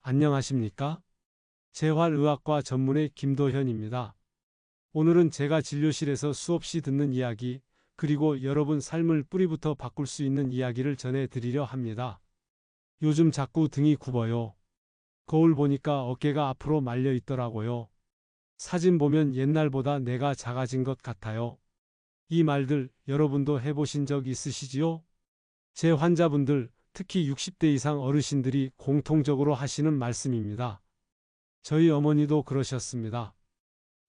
안녕하십니까? 재활의학과 전문의 김도현입니다. 오늘은 제가 진료실에서 수없이 듣는 이야기, 그리고 여러분 삶을 뿌리부터 바꿀 수 있는 이야기를 전해드리려 합니다. 요즘 자꾸 등이 굽어요. 거울 보니까 어깨가 앞으로 말려 있더라고요. 사진 보면 옛날보다 내가 작아진 것 같아요. 이 말들 여러분도 해보신 적 있으시지요? 제 환자분들, 특히 60대 이상 어르신들이 공통적으로 하시는 말씀입니다. 저희 어머니도 그러셨습니다.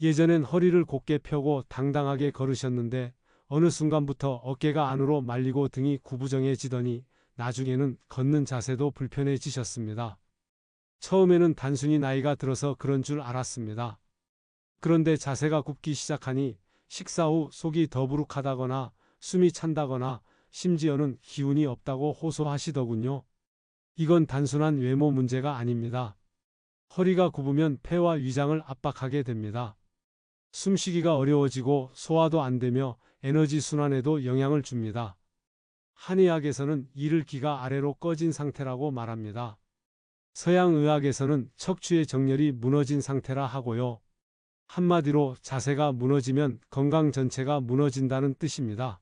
예전엔 허리를 곧게 펴고 당당하게 걸으셨는데 어느 순간부터 어깨가 안으로 말리고 등이 구부정해지더니 나중에는 걷는 자세도 불편해지셨습니다. 처음에는 단순히 나이가 들어서 그런 줄 알았습니다. 그런데 자세가 굽기 시작하니 식사 후 속이 더부룩하다거나 숨이 찬다거나 심지어는 기운이 없다고 호소하시더군요. 이건 단순한 외모 문제가 아닙니다. 허리가 굽으면 폐와 위장을 압박하게 됩니다. 숨쉬기가 어려워지고 소화도 안 되며 에너지 순환에도 영향을 줍니다. 한의학에서는 이를 기가 아래로 꺼진 상태라고 말합니다. 서양의학에서는 척추의 정렬이 무너진 상태라 하고요. 한마디로 자세가 무너지면 건강 전체가 무너진다는 뜻입니다.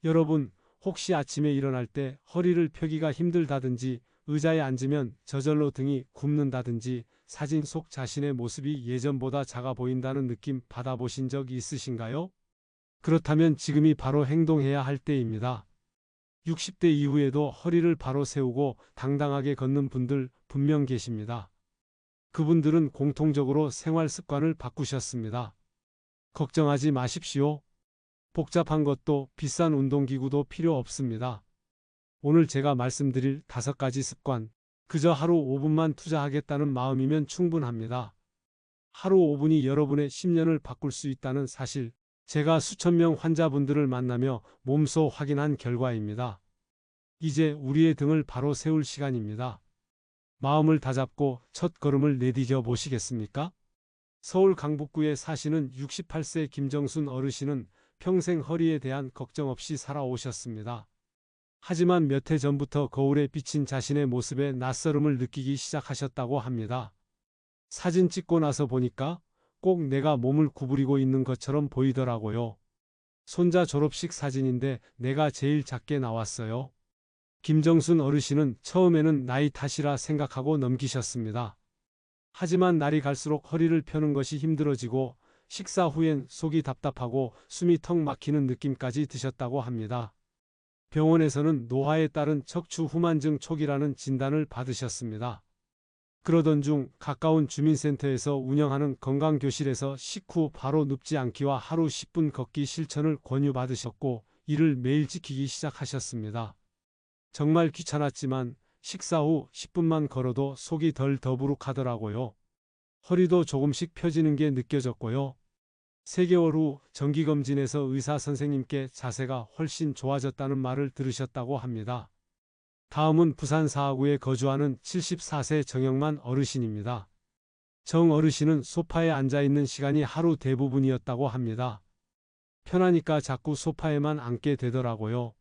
여러분, 혹시 아침에 일어날 때 허리를 펴기가 힘들다든지 의자에 앉으면 저절로 등이 굽는다든지 사진 속 자신의 모습이 예전보다 작아 보인다는 느낌 받아보신 적 있으신가요? 그렇다면 지금이 바로 행동해야 할 때입니다. 60대 이후에도 허리를 바로 세우고 당당하게 걷는 분들 분명 계십니다. 그분들은 공통적으로 생활 습관을 바꾸셨습니다. 걱정하지 마십시오. 복잡한 것도 비싼 운동기구도 필요 없습니다. 오늘 제가 말씀드릴 5가지 습관, 그저 하루 5분만 투자하겠다는 마음이면 충분합니다. 하루 5분이 여러분의 10년을 바꿀 수 있다는 사실, 제가 수천 명 환자분들을 만나며 몸소 확인한 결과입니다. 이제 우리의 등을 바로 세울 시간입니다. 마음을 다잡고 첫 걸음을 내디뎌 보시겠습니까? 서울 강북구에 사시는 68세 김정순 어르신은 평생 허리에 대한 걱정 없이 살아오셨습니다. 하지만 몇 해 전부터 거울에 비친 자신의 모습에 낯설음을 느끼기 시작하셨다고 합니다. 사진 찍고 나서 보니까 꼭 내가 몸을 구부리고 있는 것처럼 보이더라고요. 손자 졸업식 사진인데 내가 제일 작게 나왔어요. 김정순 어르신은 처음에는 나이 탓이라 생각하고 넘기셨습니다. 하지만 날이 갈수록 허리를 펴는 것이 힘들어지고 식사 후엔 속이 답답하고 숨이 턱 막히는 느낌까지 드셨다고 합니다. 병원에서는 노화에 따른 척추 후만증 초기라는 진단을 받으셨습니다. 그러던 중 가까운 주민센터에서 운영하는 건강교실에서 식후 바로 눕지 않기와 하루 10분 걷기 실천을 권유받으셨고 이를 매일 지키기 시작하셨습니다. 정말 귀찮았지만 식사 후 10분만 걸어도 속이 덜 더부룩하더라고요. 허리도 조금씩 펴지는 게 느껴졌고요. 3개월 후 정기검진에서 의사 선생님께 자세가 훨씬 좋아졌다는 말을 들으셨다고 합니다. 다음은 부산 사하구에 거주하는 74세 정영만 어르신입니다. 정 어르신은 소파에 앉아있는 시간이 하루 대부분이었다고 합니다. 편하니까 자꾸 소파에만 앉게 되더라고요.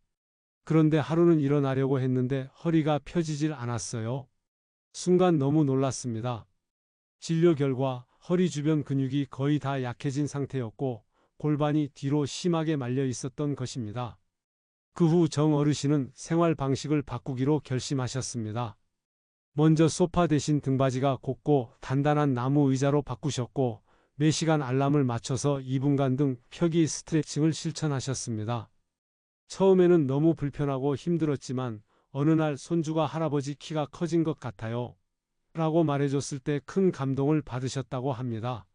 그런데 하루는 일어나려고 했는데 허리가 펴지질 않았어요. 순간 너무 놀랐습니다. 진료 결과 허리 주변 근육이 거의 다 약해진 상태였고 골반이 뒤로 심하게 말려 있었던 것입니다. 그 후 정 어르신은 생활 방식을 바꾸기로 결심하셨습니다. 먼저 소파 대신 등받이가 곱고 단단한 나무 의자로 바꾸셨고 매시간 알람을 맞춰서 2분간 등 펴기 스트레칭을 실천하셨습니다. 처음에는 너무 불편하고 힘들었지만 어느 날 손주가 할아버지 키가 커진 것 같아요. 라고 말해줬을 때 큰 감동을 받으셨다고 합니다.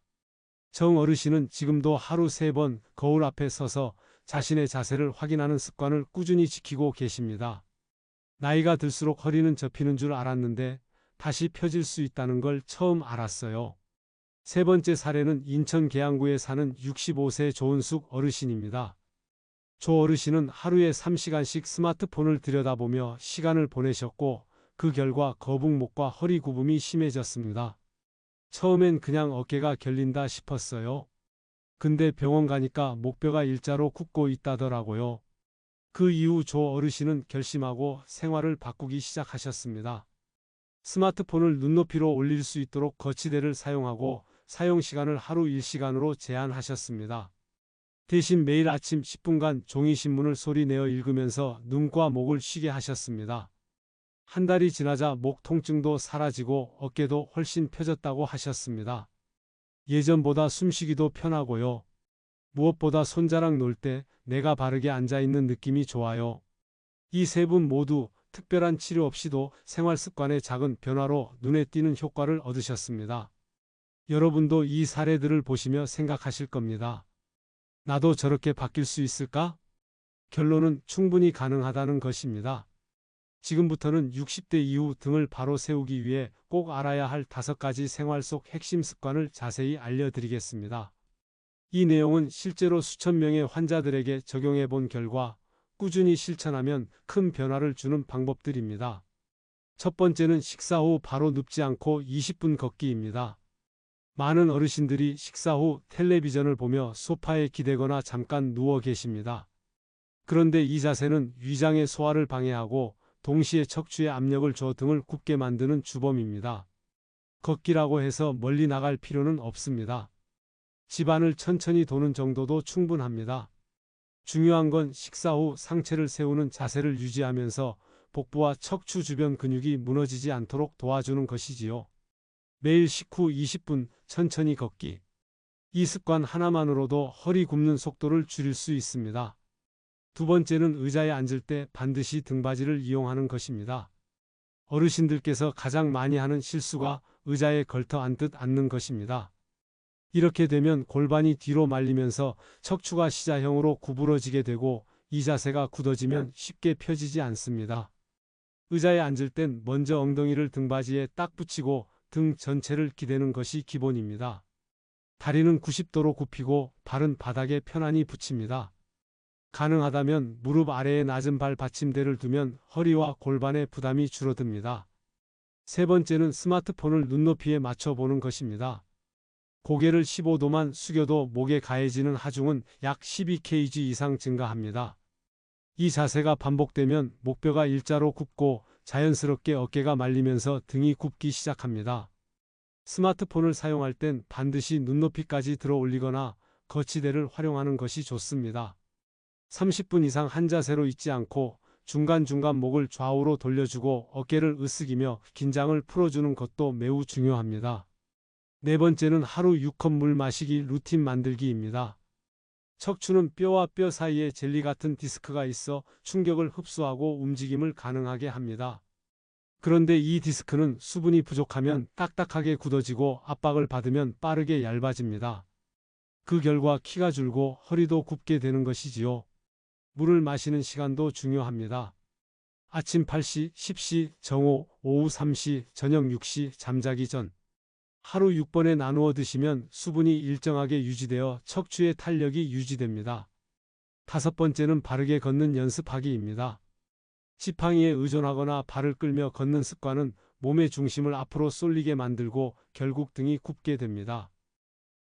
정 어르신은 지금도 하루 3번 거울 앞에 서서 자신의 자세를 확인하는 습관을 꾸준히 지키고 계십니다. 나이가 들수록 허리는 접히는 줄 알았는데 다시 펴질 수 있다는 걸 처음 알았어요. 3번째 사례는 인천 계양구에 사는 65세 조은숙 어르신입니다. 조 어르신은 하루에 3시간씩 스마트폰을 들여다보며 시간을 보내셨고 그 결과 거북목과 허리 굽음이 심해졌습니다. 처음엔 그냥 어깨가 결린다 싶었어요. 근데 병원 가니까 목뼈가 일자로 굳고 있다더라고요. 그 이후 조 어르신은 결심하고 생활을 바꾸기 시작하셨습니다. 스마트폰을 눈높이로 올릴 수 있도록 거치대를 사용하고 사용 시간을 하루 1시간으로 제한하셨습니다. 대신 매일 아침 10분간 종이신문을 소리내어 읽으면서 눈과 목을 쉬게 하셨습니다. 한 달이 지나자 목 통증도 사라지고 어깨도 훨씬 펴졌다고 하셨습니다. 예전보다 숨쉬기도 편하고요. 무엇보다 손자랑 놀 때 내가 바르게 앉아있는 느낌이 좋아요. 이 세 분 모두 특별한 치료 없이도 생활 습관의 작은 변화로 눈에 띄는 효과를 얻으셨습니다. 여러분도 이 사례들을 보시며 생각하실 겁니다. 나도 저렇게 바뀔 수 있을까? 결론은 충분히 가능하다는 것입니다. 지금부터는 60대 이후 등을 바로 세우기 위해 꼭 알아야 할 5가지 생활 속 핵심 습관을 자세히 알려드리겠습니다. 이 내용은 실제로 수천 명의 환자들에게 적용해 본 결과 꾸준히 실천하면 큰 변화를 주는 방법들입니다. 첫 번째는 식사 후 바로 눕지 않고 20분 걷기입니다. 많은 어르신들이 식사 후 텔레비전을 보며 소파에 기대거나 잠깐 누워 계십니다. 그런데 이 자세는 위장의 소화를 방해하고 동시에 척추에 압력을 줘 등을 굽게 만드는 주범입니다. 걷기라고 해서 멀리 나갈 필요는 없습니다. 집안을 천천히 도는 정도도 충분합니다. 중요한 건 식사 후 상체를 세우는 자세를 유지하면서 복부와 척추 주변 근육이 무너지지 않도록 도와주는 것이지요. 매일 식후 20분 천천히 걷기. 이 습관 하나만으로도 허리 굽는 속도를 줄일 수 있습니다. 두 번째는 의자에 앉을 때 반드시 등받이를 이용하는 것입니다. 어르신들께서 가장 많이 하는 실수가 의자에 걸터 앉듯 앉는 것입니다. 이렇게 되면 골반이 뒤로 말리면서 척추가 시자형으로 구부러지게 되고 이 자세가 굳어지면 쉽게 펴지지 않습니다. 의자에 앉을 땐 먼저 엉덩이를 등받이에 딱 붙이고 등 전체를 기대는 것이 기본입니다. 다리는 90도로 굽히고 발은 바닥에 편안히 붙입니다. 가능하다면 무릎 아래에 낮은 발 받침대를 두면 허리와 골반의 부담이 줄어듭니다. 세 번째는 스마트폰을 눈높이에 맞춰 보는 것입니다. 고개를 15도만 숙여도 목에 가해지는 하중은 약 12kg 이상 증가합니다. 이 자세가 반복되면 목뼈가 일자로 굽고 자연스럽게 어깨가 말리면서 등이 굽기 시작합니다. 스마트폰을 사용할 땐 반드시 눈높이까지 들어 올리거나 거치대를 활용하는 것이 좋습니다. 30분 이상 한 자세로 있지 않고 중간중간 목을 좌우로 돌려주고 어깨를 으쓱이며 긴장을 풀어주는 것도 매우 중요합니다. 네 번째는 하루 6컵 물 마시기 루틴 만들기입니다. 척추는 뼈와 뼈 사이에 젤리 같은 디스크가 있어 충격을 흡수하고 움직임을 가능하게 합니다. 그런데 이 디스크는 수분이 부족하면 딱딱하게 굳어지고 압박을 받으면 빠르게 얇아집니다. 그 결과 키가 줄고 허리도 굽게 되는 것이지요. 물을 마시는 시간도 중요합니다. 아침 8시, 10시, 정오, 오후 3시, 저녁 6시, 잠자기 전. 하루 6번에 나누어 드시면 수분이 일정하게 유지되어 척추의 탄력이 유지됩니다. 다섯 번째는 바르게 걷는 연습하기입니다. 지팡이에 의존하거나 발을 끌며 걷는 습관은 몸의 중심을 앞으로 쏠리게 만들고 결국 등이 굽게 됩니다.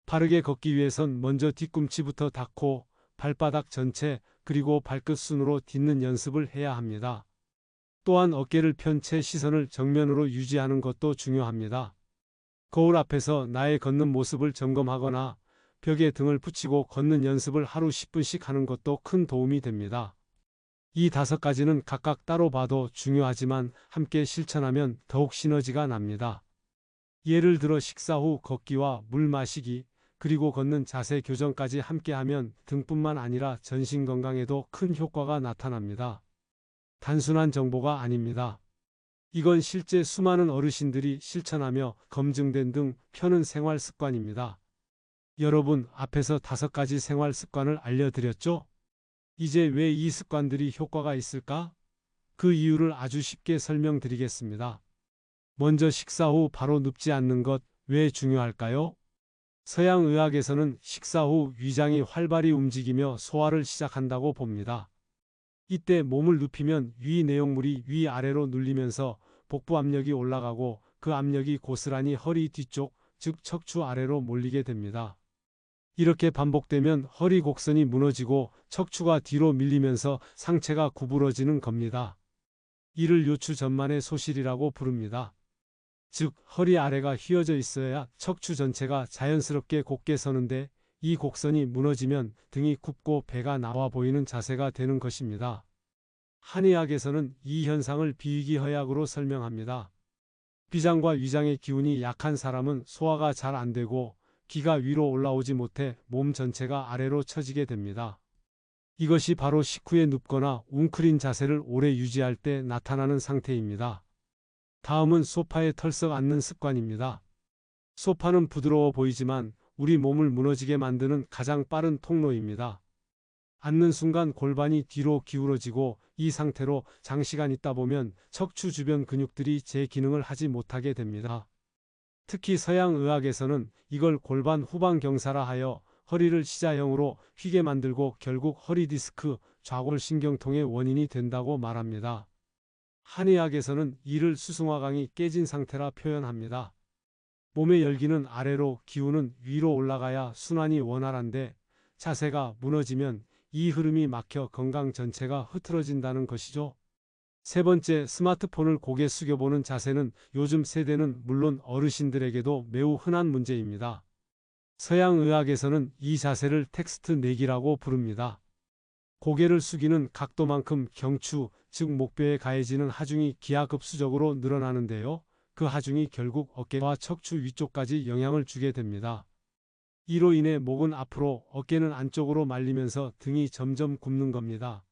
바르게 걷기 위해선 먼저 뒤꿈치부터 닿고 발바닥 전체 그리고 발끝 순으로 딛는 연습을 해야 합니다. 또한 어깨를 편 채 시선을 정면으로 유지하는 것도 중요합니다. 거울 앞에서 나의 걷는 모습을 점검하거나 벽에 등을 붙이고 걷는 연습을 하루 10분씩 하는 것도 큰 도움이 됩니다. 이 5가지는 각각 따로 봐도 중요하지만 함께 실천하면 더욱 시너지가 납니다. 예를 들어 식사 후 걷기와 물 마시기, 그리고 걷는 자세 교정까지 함께하면 등뿐만 아니라 전신 건강에도 큰 효과가 나타납니다. 단순한 정보가 아닙니다. 이건 실제 수많은 어르신들이 실천하며 검증된 등 펴는 생활 습관입니다. 여러분, 앞에서 5가지 생활 습관을 알려드렸죠? 이제 왜 이 습관들이 효과가 있을까? 그 이유를 아주 쉽게 설명드리겠습니다. 먼저 식사 후 바로 눕지 않는 것, 왜 중요할까요? 서양 의학에서는 식사 후 위장이 활발히 움직이며 소화를 시작한다고 봅니다. 이때 몸을 눕히면 위 내용물이 위아래로 눌리면서 복부 압력이 올라가고 그 압력이 고스란히 허리 뒤쪽, 즉 척추 아래로 몰리게 됩니다. 이렇게 반복되면 허리 곡선이 무너지고 척추가 뒤로 밀리면서 상체가 구부러지는 겁니다. 이를 요추 전만의 소실이라고 부릅니다. 즉, 허리 아래가 휘어져 있어야 척추 전체가 자연스럽게 곧게 서는데 이 곡선이 무너지면 등이 굽고 배가 나와 보이는 자세가 되는 것입니다. 한의학에서는 이 현상을 비위기허약으로 설명합니다. 비장과 위장의 기운이 약한 사람은 소화가 잘 안 되고 기가 위로 올라오지 못해 몸 전체가 아래로 처지게 됩니다. 이것이 바로 식후에 눕거나 웅크린 자세를 오래 유지할 때 나타나는 상태입니다. 다음은 소파에 털썩 앉는 습관입니다. 소파는 부드러워 보이지만 우리 몸을 무너지게 만드는 가장 빠른 통로입니다. 앉는 순간 골반이 뒤로 기울어지고 이 상태로 장시간 있다 보면 척추 주변 근육들이 제 기능을 하지 못하게 됩니다. 특히 서양 의학에서는 이걸 골반 후방 경사라 하여 허리를 시자형으로 휘게 만들고 결국 허리 디스크, 좌골신경통의 원인이 된다고 말합니다. 한의학에서는 이를 수승화강이 깨진 상태라 표현합니다. 몸의 열기는 아래로, 기운은 위로 올라가야 순환이 원활한데 자세가 무너지면 이 흐름이 막혀 건강 전체가 흐트러진다는 것이죠. 세 번째, 스마트폰을 고개 숙여보는 자세는 요즘 세대는 물론 어르신들에게도 매우 흔한 문제입니다. 서양 의학에서는 이 자세를 텍스트 내기라고 부릅니다. 고개를 숙이는 각도만큼 경추, 즉 목뼈에 가해지는 하중이 기하급수적으로 늘어나는데요. 그 하중이 결국 어깨와 척추 위쪽까지 영향을 주게 됩니다. 이로 인해 목은 앞으로, 어깨는 안쪽으로 말리면서 등이 점점 굽는 겁니다.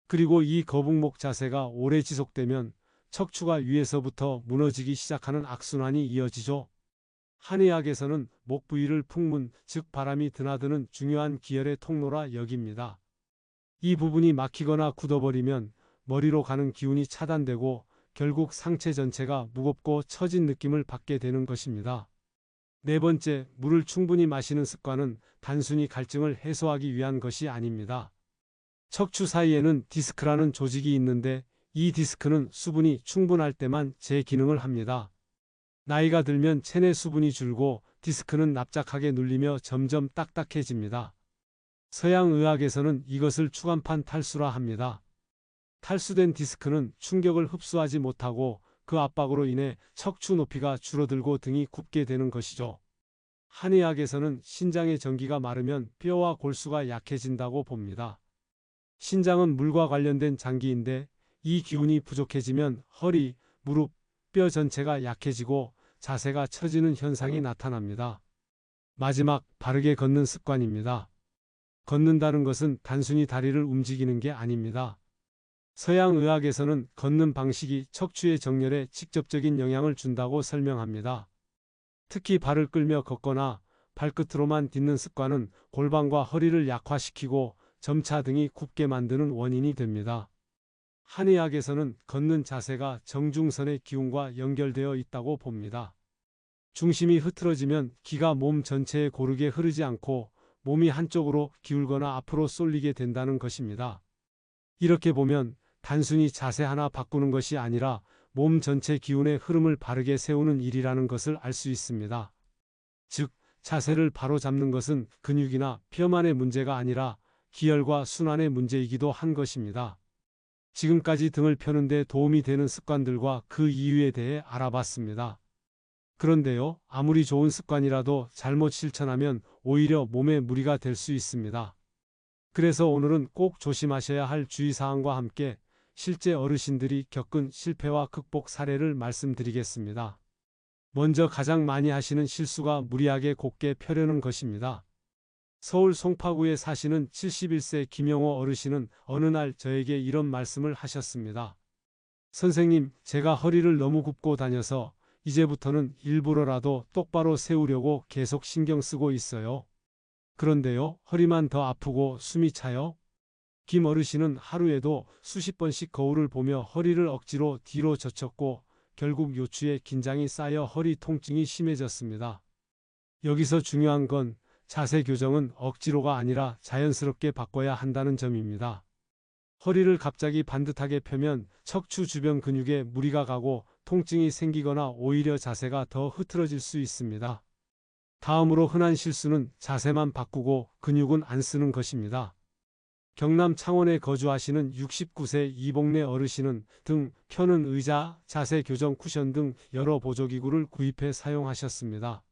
그리고 이 거북목 자세가 오래 지속되면 척추가 위에서부터 무너지기 시작하는 악순환이 이어지죠. 한의학에서는 목 부위를 풍문, 즉 바람이 드나드는 중요한 기혈의 통로라 여깁니다. 이 부분이 막히거나 굳어버리면 머리로 가는 기운이 차단되고 결국 상체 전체가 무겁고 처진 느낌을 받게 되는 것입니다. 네 번째, 물을 충분히 마시는 습관은 단순히 갈증을 해소하기 위한 것이 아닙니다. 척추 사이에는 디스크라는 조직이 있는데 이 디스크는 수분이 충분할 때만 제 기능을 합니다. 나이가 들면 체내 수분이 줄고 디스크는 납작하게 눌리며 점점 딱딱해집니다. 서양 의학에서는 이것을 추간판 탈수라 합니다. 탈수된 디스크는 충격을 흡수하지 못하고 그 압박으로 인해 척추 높이가 줄어들고 등이 굽게 되는 것이죠. 한의학에서는 신장의 전기가 마르면 뼈와 골수가 약해진다고 봅니다. 신장은 물과 관련된 장기인데 이 기운이 부족해지면 허리, 무릎, 뼈 전체가 약해지고 자세가 처지는 현상이 나타납니다. 마지막, 바르게 걷는 습관입니다. 걷는다는 것은 단순히 다리를 움직이는 게 아닙니다. 서양 의학에서는 걷는 방식이 척추의 정렬에 직접적인 영향을 준다고 설명합니다. 특히 발을 끌며 걷거나 발끝으로만 딛는 습관은 골반과 허리를 약화시키고 점차 등이 굽게 만드는 원인이 됩니다. 한의학에서는 걷는 자세가 정중선의 기운과 연결되어 있다고 봅니다. 중심이 흐트러지면 기가 몸 전체에 고르게 흐르지 않고 몸이 한쪽으로 기울거나 앞으로 쏠리게 된다는 것입니다. 이렇게 보면 단순히 자세 하나 바꾸는 것이 아니라 몸 전체 기운의 흐름을 바르게 세우는 일이라는 것을 알 수 있습니다. 즉, 자세를 바로 잡는 것은 근육이나 뼈만의 문제가 아니라 기혈과 순환의 문제이기도 한 것입니다. 지금까지 등을 펴는 데 도움이 되는 습관들과 그 이유에 대해 알아봤습니다. 그런데요, 아무리 좋은 습관이라도 잘못 실천하면 오히려 몸에 무리가 될 수 있습니다. 그래서 오늘은 꼭 조심하셔야 할 주의사항과 함께 실제 어르신들이 겪은 실패와 극복 사례를 말씀드리겠습니다. 먼저 가장 많이 하시는 실수가 무리하게 곧게 펴려는 것입니다. 서울 송파구에 사시는 71세 김영호 어르신은 어느 날 저에게 이런 말씀을 하셨습니다. 선생님, 제가 허리를 너무 굽고 다녀서 이제부터는 일부러라도 똑바로 세우려고 계속 신경 쓰고 있어요. 그런데요, 허리만 더 아프고 숨이 차요. 김 어르신은 하루에도 수십 번씩 거울을 보며 허리를 억지로 뒤로 젖혔고 결국 요추에 긴장이 쌓여 허리 통증이 심해졌습니다. 여기서 중요한 건 자세 교정은 억지로가 아니라 자연스럽게 바꿔야 한다는 점입니다. 허리를 갑자기 반듯하게 펴면 척추 주변 근육에 무리가 가고 통증이 생기거나 오히려 자세가 더 흐트러질 수 있습니다. 다음으로 흔한 실수는 자세만 바꾸고 근육은 안 쓰는 것입니다. 경남 창원에 거주하시는 69세 이복래 어르신은 등 펴는 의자, 자세 교정 쿠션 등 여러 보조기구를 구입해 사용하셨습니다.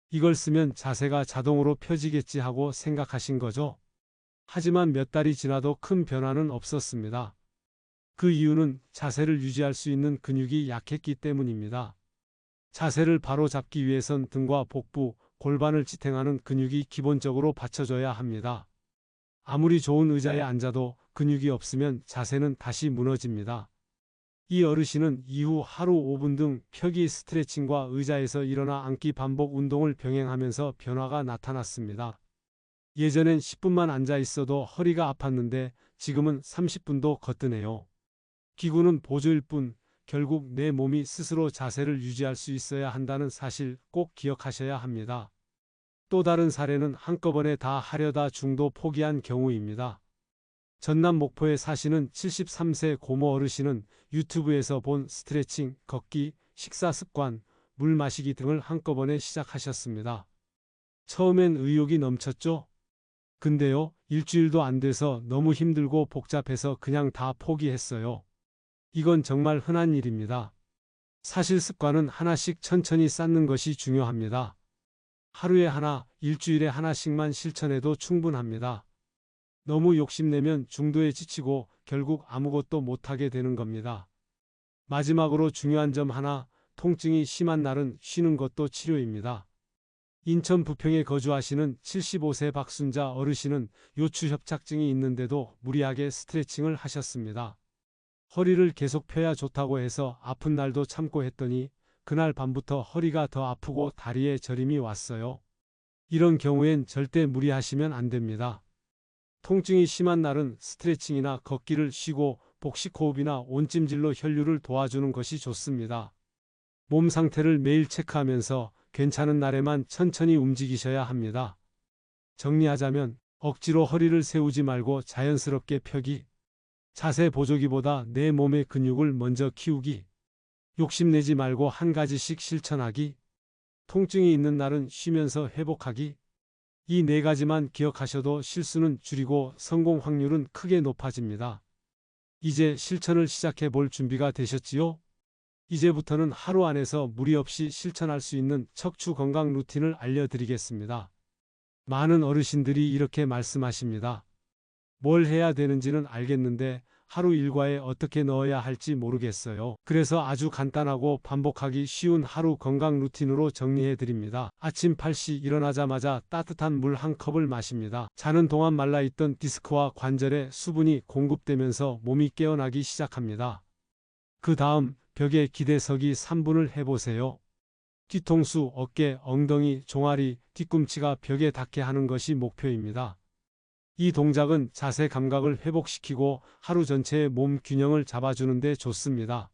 이걸 쓰면 자세가 자동으로 펴지겠지 하고 생각하신 거죠. 하지만 몇 달이 지나도 큰 변화는 없었습니다. 그 이유는 자세를 유지할 수 있는 근육이 약했기 때문입니다. 자세를 바로 잡기 위해선 등과 복부, 골반을 지탱하는 근육이 기본적으로 받쳐줘야 합니다. 아무리 좋은 의자에 앉아도 근육이 없으면 자세는 다시 무너집니다. 이 어르신은 이후 하루 5분 등 펴기 스트레칭과 의자에서 일어나 앉기 반복 운동을 병행하면서 변화가 나타났습니다. 예전엔 10분만 앉아 있어도 허리가 아팠는데 지금은 30분도 거뜬해요. 기구는 보조일 뿐 결국 내 몸이 스스로 자세를 유지할 수 있어야 한다는 사실 꼭 기억하셔야 합니다. 또 다른 사례는 한꺼번에 다 하려다 중도 포기한 경우입니다. 전남 목포에 사시는 73세 고모 어르신은 유튜브에서 본 스트레칭, 걷기, 식사 습관, 물 마시기 등을 한꺼번에 시작하셨습니다. 처음엔 의욕이 넘쳤죠? 근데요, 일주일도 안 돼서 너무 힘들고 복잡해서 그냥 다 포기했어요. 이건 정말 흔한 일입니다. 사실 습관은 하나씩 천천히 쌓는 것이 중요합니다. 하루에 하나, 일주일에 하나씩만 실천해도 충분합니다. 너무 욕심내면 중도에 지치고 결국 아무것도 못하게 되는 겁니다. 마지막으로 중요한 점 하나, 통증이 심한 날은 쉬는 것도 치료입니다. 인천 부평에 거주하시는 75세 박순자 어르신은 요추 협착증이 있는데도 무리하게 스트레칭을 하셨습니다. 허리를 계속 펴야 좋다고 해서 아픈 날도 참고 했더니 그날 밤부터 허리가 더 아프고 다리에 저림이 왔어요. 이런 경우엔 절대 무리하시면 안 됩니다. 통증이 심한 날은 스트레칭이나 걷기를 쉬고 복식호흡이나 온찜질로 혈류를 도와주는 것이 좋습니다. 몸 상태를 매일 체크하면서 괜찮은 날에만 천천히 움직이셔야 합니다. 정리하자면 억지로 허리를 세우지 말고 자연스럽게 펴기, 자세 보조기보다 내 몸의 근육을 먼저 키우기, 욕심내지 말고 한 가지씩 실천하기, 통증이 있는 날은 쉬면서 회복하기. 이 네 가지만 기억하셔도 실수는 줄이고 성공 확률은 크게 높아집니다. 이제 실천을 시작해 볼 준비가 되셨지요? 이제부터는 하루 안에서 무리 없이 실천할 수 있는 척추 건강 루틴을 알려드리겠습니다. 많은 어르신들이 이렇게 말씀하십니다. 뭘 해야 되는지는 알겠는데 하루 일과에 어떻게 넣어야 할지 모르겠어요. 그래서 아주 간단하고 반복하기 쉬운 하루 건강 루틴으로 정리해 드립니다. 아침 8시 일어나자마자 따뜻한 물 한 컵을 마십니다. 자는 동안 말라있던 디스크와 관절에 수분이 공급되면서 몸이 깨어나기 시작합니다. 그 다음 벽에 기대서기 3분을 해보세요. 뒤통수, 어깨, 엉덩이, 종아리, 뒤꿈치가 벽에 닿게 하는 것이 목표입니다. 이 동작은 자세 감각을 회복시키고 하루 전체의 몸 균형을 잡아주는 데 좋습니다.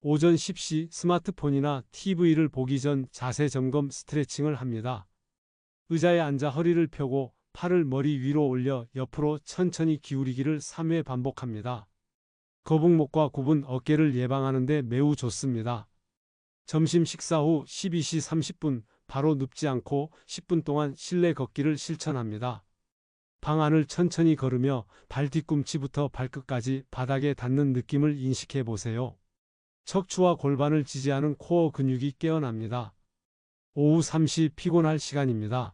오전 10시 스마트폰이나 TV를 보기 전 자세 점검 스트레칭을 합니다. 의자에 앉아 허리를 펴고 팔을 머리 위로 올려 옆으로 천천히 기울이기를 3회 반복합니다. 거북목과 굽은 어깨를 예방하는 데 매우 좋습니다. 점심 식사 후 12시 30분 바로 눕지 않고 10분 동안 실내 걷기를 실천합니다. 방 안을 천천히 걸으며 발 뒤꿈치부터 발끝까지 바닥에 닿는 느낌을 인식해 보세요. 척추와 골반을 지지하는 코어 근육이 깨어납니다. 오후 3시 피곤할 시간입니다.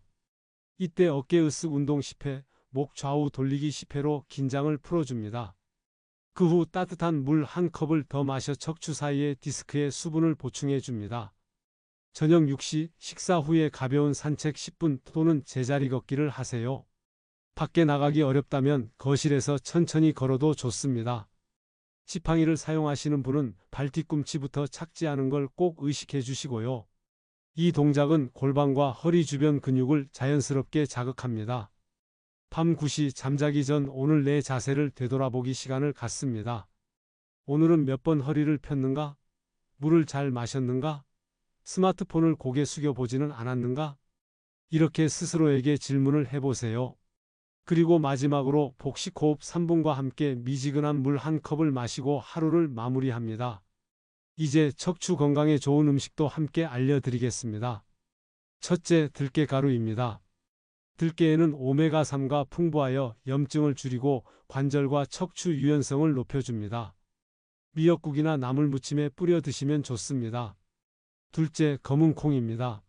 이때 어깨 으쓱 운동 10회, 목 좌우 돌리기 10회로 긴장을 풀어줍니다. 그 후 따뜻한 물 한 컵을 더 마셔 척추 사이의 디스크에 수분을 보충해 줍니다. 저녁 6시 식사 후에 가벼운 산책 10분 또는 제자리 걷기를 하세요. 밖에 나가기 어렵다면 거실에서 천천히 걸어도 좋습니다. 지팡이를 사용하시는 분은 발 뒤꿈치부터 착지하는 걸 꼭 의식해 주시고요. 이 동작은 골반과 허리 주변 근육을 자연스럽게 자극합니다. 밤 9시 잠자기 전 오늘 내 자세를 되돌아보기 시간을 갖습니다. 오늘은 몇 번 허리를 폈는가? 물을 잘 마셨는가? 스마트폰을 고개 숙여 보지는 않았는가? 이렇게 스스로에게 질문을 해보세요. 그리고 마지막으로 복식호흡 3분과 함께 미지근한 물 한 컵을 마시고 하루를 마무리합니다. 이제 척추 건강에 좋은 음식도 함께 알려드리겠습니다. 첫째, 들깨가루입니다. 들깨에는 오메가3가 풍부하여 염증을 줄이고 관절과 척추 유연성을 높여줍니다. 미역국이나 나물 무침에 뿌려 드시면 좋습니다. 둘째, 검은 콩입니다.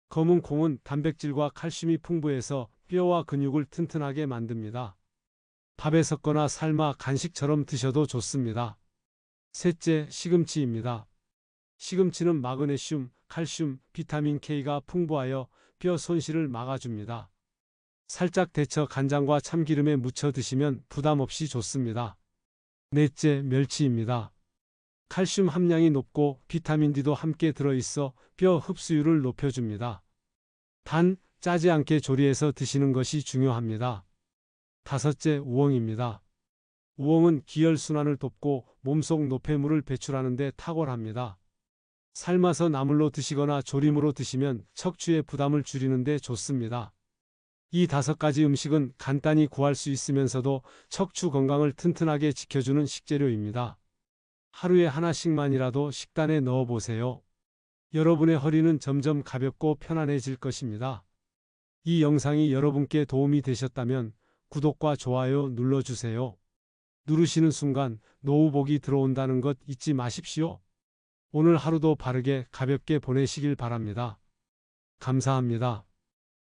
검은 콩은 단백질과 칼슘이 풍부해서 뼈와 근육을 튼튼하게 만듭니다. 밥에 섞거나 삶아 간식처럼 드셔도 좋습니다. 셋째, 시금치입니다. 시금치는 마그네슘, 칼슘, 비타민 K가 풍부하여 뼈 손실을 막아줍니다. 살짝 데쳐 간장과 참기름에 무쳐 드시면 부담 없이 좋습니다. 넷째, 멸치입니다. 칼슘 함량이 높고 비타민 D도 함께 들어있어 뼈 흡수율을 높여줍니다. 단, 짜지 않게 조리해서 드시는 것이 중요합니다. 다섯째, 우엉입니다. 우엉은 기혈순환을 돕고 몸속 노폐물을 배출하는 데 탁월합니다. 삶아서 나물로 드시거나 조림으로 드시면 척추의 부담을 줄이는 데 좋습니다. 이 5가지 음식은 간단히 구할 수 있으면서도 척추 건강을 튼튼하게 지켜주는 식재료입니다. 하루에 하나씩만이라도 식단에 넣어보세요. 여러분의 허리는 점점 가볍고 편안해질 것입니다. 이 영상이 여러분께 도움이 되셨다면 구독과 좋아요 눌러주세요. 누르시는 순간 노후복이 들어온다는 것 잊지 마십시오. 오늘 하루도 바르게 가볍게 보내시길 바랍니다. 감사합니다.